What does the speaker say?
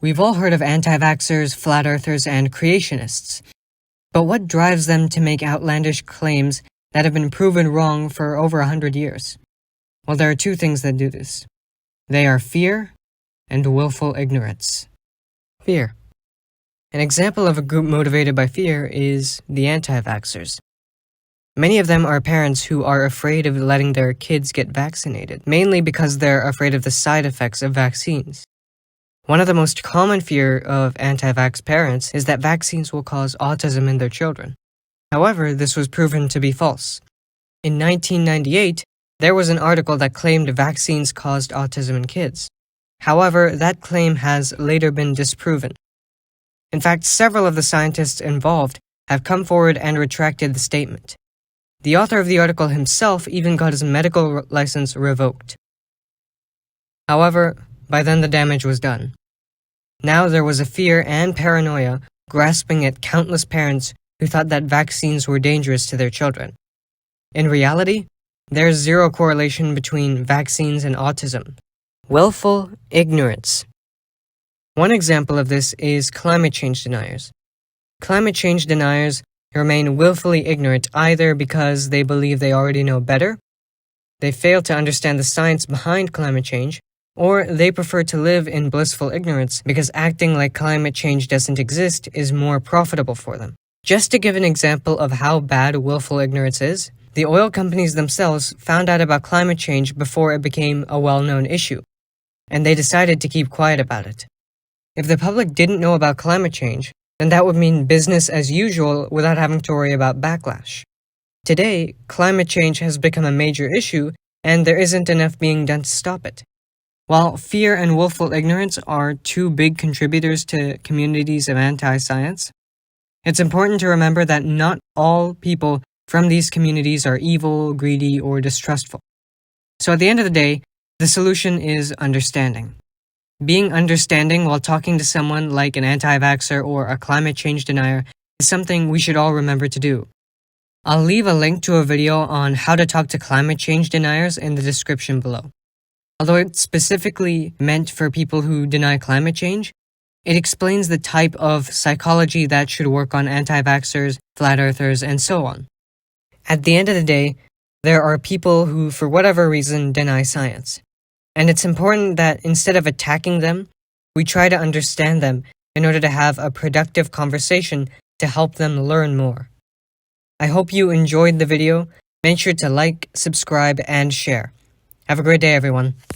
We've all heard of anti-vaxxers, flat earthers, and creationists. But what drives them to make outlandish claims that have been proven wrong for over 100 years? Well, there are two things that do this. They are fear and willful ignorance. Fear. An example of a group motivated by fear is the anti-vaxxers. Many of them are parents who are afraid of letting their kids get vaccinated, mainly because they're afraid of the side effects of vaccines. One of the most common fear of anti-vax parents is that vaccines will cause autism in their children. However, this was proven to be false. In 1998, there was an article that claimed vaccines caused autism in kids. However, that claim has later been disproven. In fact, several of the scientists involved have come forward and retracted the statement. The author of the article himself even got his medical license revoked. However, by then the damage was done. Now there was a fear and paranoia grasping at countless parents who thought that vaccines were dangerous to their children. In reality, there's zero correlation between vaccines and autism. Willful ignorance. One example of this is climate change deniers. Climate change deniers remain willfully ignorant either because they believe they already know better, they fail to understand the science behind climate change, or they prefer to live in blissful ignorance because acting like climate change doesn't exist is more profitable for them. Just to give an example of how bad willful ignorance is, the oil companies themselves found out about climate change before it became a well-known issue, and they decided to keep quiet about it. If the public didn't know about climate change, then that would mean business as usual without having to worry about backlash. Today, climate change has become a major issue, and there isn't enough being done to stop it. While fear and willful ignorance are two big contributors to communities of anti-science, it's important to remember that not all people from these communities are evil, greedy, or distrustful. So at the end of the day, the solution is understanding. Being understanding while talking to someone like an anti-vaxxer or a climate change denier is something we should all remember to do. I'll leave a link to a video on how to talk to climate change deniers in the description below. Although it's specifically meant for people who deny climate change, it explains the type of psychology that should work on anti-vaxxers, flat earthers, and so on. At the end of the day, there are people who, for whatever reason, deny science. And it's important that instead of attacking them, we try to understand them in order to have a productive conversation to help them learn more. I hope you enjoyed the video. Make sure to like, subscribe, and share. Have a great day, everyone.